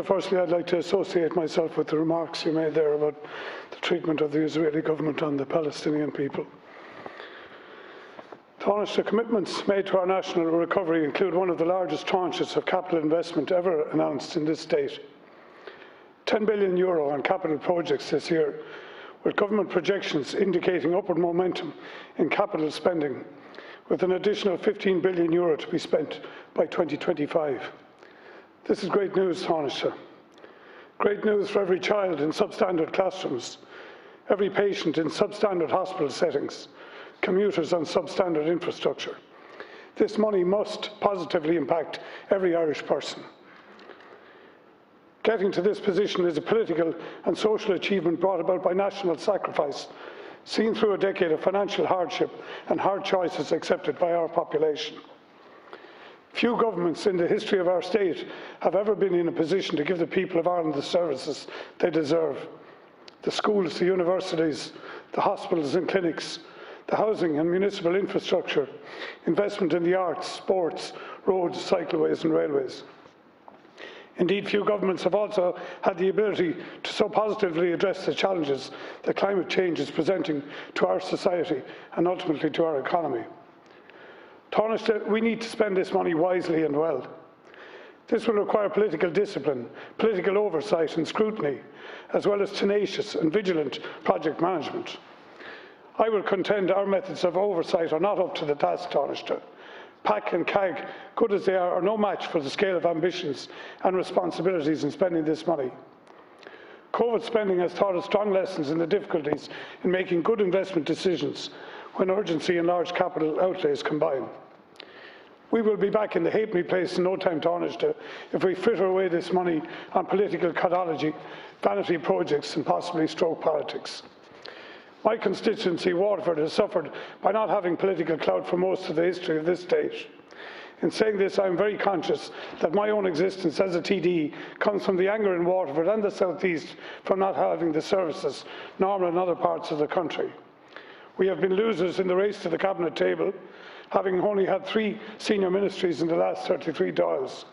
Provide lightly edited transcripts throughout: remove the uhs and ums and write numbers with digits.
Firstly, I'd like to associate myself with the remarks you made there about the treatment of the Israeli government on the Palestinian people. The commitments made to our national recovery include one of the largest tranches of capital investment ever announced in this state. €10 billion on capital projects this year, with government projections indicating upward momentum in capital spending, with an additional €15 billion to be spent by 2025. This is great news, Taoiseach. Great news for every child in substandard classrooms, every patient in substandard hospital settings, commuters on substandard infrastructure. This money must positively impact every Irish person. Getting to this position is a political and social achievement brought about by national sacrifice, seen through a decade of financial hardship and hard choices accepted by our population. Few governments in the history of our state have ever been in a position to give the people of Ireland the services they deserve. The schools, the universities, the hospitals and clinics, the housing and municipal infrastructure, investment in the arts, sports, roads, cycleways and railways. Indeed, few governments have also had the ability to so positively address the challenges that climate change is presenting to our society and ultimately to our economy. Taoiseach, we need to spend this money wisely and well. This will require political discipline, political oversight and scrutiny, as well as tenacious and vigilant project management. I will contend our methods of oversight are not up to the task, Taoiseach. PAC and CAG, good as they are no match for the scale of ambitions and responsibilities in spending this money. COVID spending has taught us strong lessons in the difficulties in making good investment decisions when urgency and large capital outlays combine. We will be back in the halfpenny place in no time, Taoiseach, if we fritter away this money on political codology, vanity projects and possibly stroke politics. My constituency, Waterford, has suffered by not having political clout for most of the history of this state. In saying this, I am very conscious that my own existence as a TD comes from the anger in Waterford and the South East from not having the services normal in other parts of the country. We have been losers in the race to the cabinet table, having only had 3 senior ministries in the last 33 Dáils.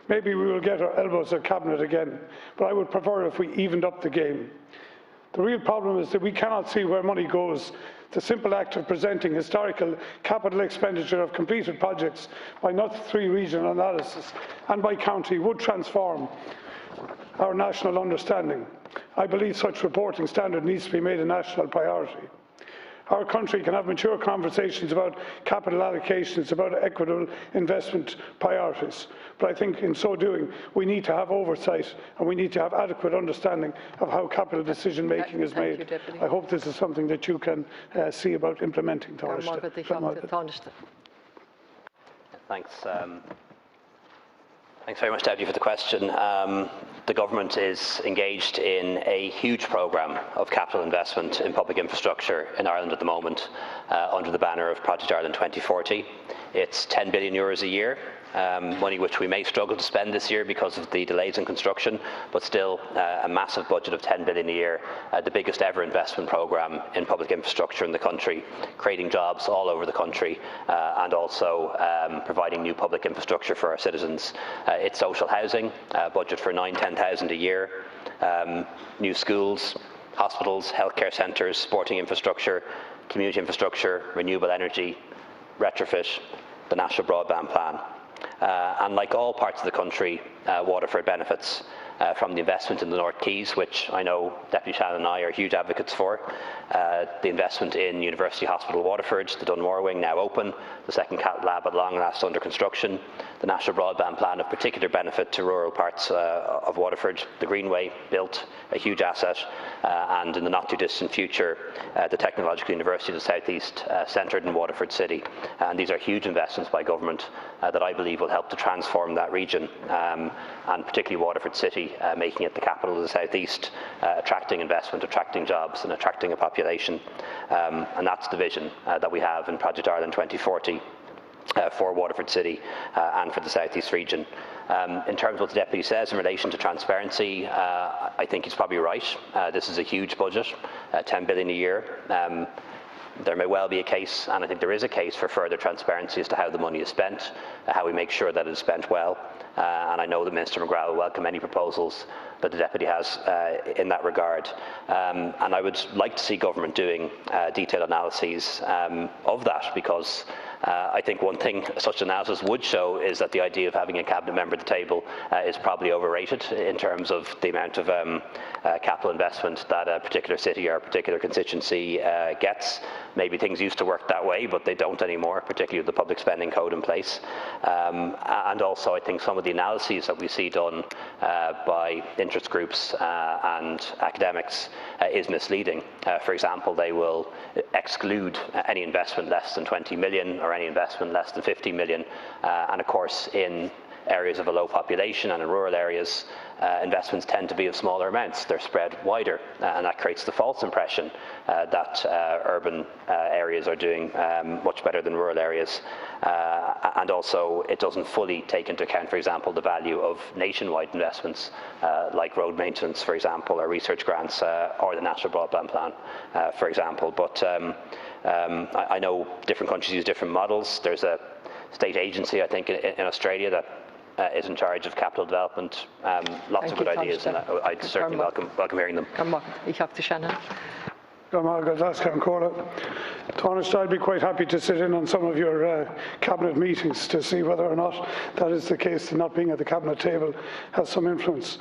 Maybe we will get our elbows at cabinet again, but I would prefer if we evened up the game. The real problem is that we cannot see where money goes. The simple act of presenting historical capital expenditure of completed projects by not 3 regional analysis and by county would transform our national understanding. I believe such reporting standard needs to be made a national priority. Our country can have mature conversations about capital allocations, about equitable investment priorities. But I think in so doing, we need to have oversight and we need to have adequate understanding of how capital decision making is made. I hope this is something that you can see about implementing. Thanks. Thanks very much, Deputy, for the question. The government is engaged in a huge programme of capital investment in public infrastructure in Ireland at the moment under the banner of Project Ireland 2040. It's €10 billion a year, money which we may struggle to spend this year because of the delays in construction, but still a massive budget of €10 billion a year, the biggest ever investment programme in public infrastructure in the country, creating jobs all over the country and also providing new public infrastructure for our citizens. It's social housing, budget for 10,000 a year, new schools, hospitals, healthcare centres, sporting infrastructure, community infrastructure, renewable energy, retrofit, the National Broadband Plan. And like all parts of the country, Waterford benefits from the investment in the North Quays, which I know Deputy Shanahan and I are huge advocates for. The investment in University Hospital Waterford, the Dunmore wing now open, the second cat lab at long last under construction, the National Broadband Plan of particular benefit to rural parts of Waterford, the Greenway built, a huge asset, and in the not too distant future, the Technological University of the South East centred in Waterford City. And these are huge investments by government that I believe will help to transform that region, and particularly Waterford City, making it the capital of the South East, attracting investment, attracting jobs and attracting a population. And that's the vision that we have in Project Ireland 2040 for Waterford City and for the South East region. In terms of what the Deputy says in relation to transparency, I think he's probably right. This is a huge budget, 10 billion a year. there may well be a case, and I think there is a case, for further transparency as to how the money is spent, how we make sure that it is spent well. And I know that Minister McGrath will welcome any proposals that the Deputy has in that regard. And I would like to see government doing detailed analyses of that, because I think one thing such analysis would show is that the idea of having a cabinet member at the table is probably overrated in terms of the amount of capital investment that a particular city or a particular constituency gets. Maybe things used to work that way, but they don't anymore, particularly with the public spending code in place. And also, I think some of the analyses that we see done by interest groups and academics is misleading. For example, they will exclude any investment less than 20 million or any investment less than 50 million. And of course, in areas of a low population and in rural areas, investments tend to be of smaller amounts. They're spread wider, and that creates the false impression that urban areas are doing much better than rural areas. And also, it doesn't fully take into account, for example, the value of nationwide investments like road maintenance, for example, or research grants, or the National Broadband Plan, for example. But I know different countries use different models. There's a state agency, I think, in Australia that is in charge of capital development. Lots of good ideas, and I'd certainly welcome hearing them. Oireachtas Shanahan. I'd be quite happy to sit in on some of your cabinet meetings to see whether or not that is the case, and not being at the cabinet table has some influence.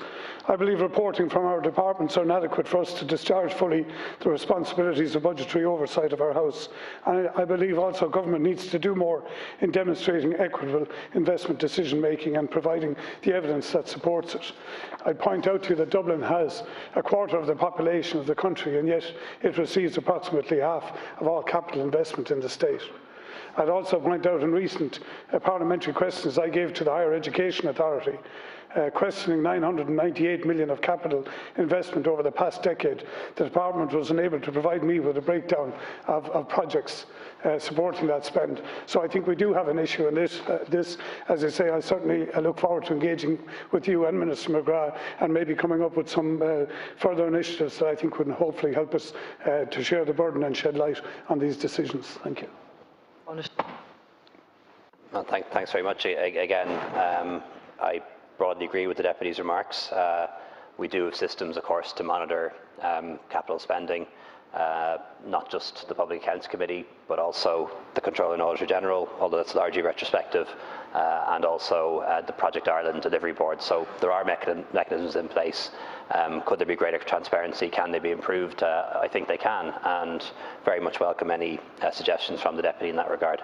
I believe reporting from our departments are inadequate for us to discharge fully the responsibilities of budgetary oversight of our House. And I believe also government needs to do more in demonstrating equitable investment decision making and providing the evidence that supports it. I point out to you that Dublin has a quarter of the population of the country, and yet it receives approximately half of all capital investment in the state. I'd also point out in recent parliamentary questions I gave to the Higher Education Authority, questioning 998 million of capital investment over the past decade, the department was unable to provide me with a breakdown of projects supporting that spend. So I think we do have an issue in this. As I say, I certainly look forward to engaging with you and Minister McGrath and maybe coming up with some further initiatives that I think would hopefully help us to share the burden and shed light on these decisions. Thank you. Well, thanks very much. Again, I broadly agree with the Deputy's remarks. We do have systems, of course, to monitor capital spending, not just the Public Accounts Committee, but also the Controller and Auditor General, although that's largely retrospective, and also the Project Ireland Delivery Board. So there are mechanisms in place. Could there be greater transparency? Can they be improved? I think they can, and very much welcome any suggestions from the Deputy in that regard.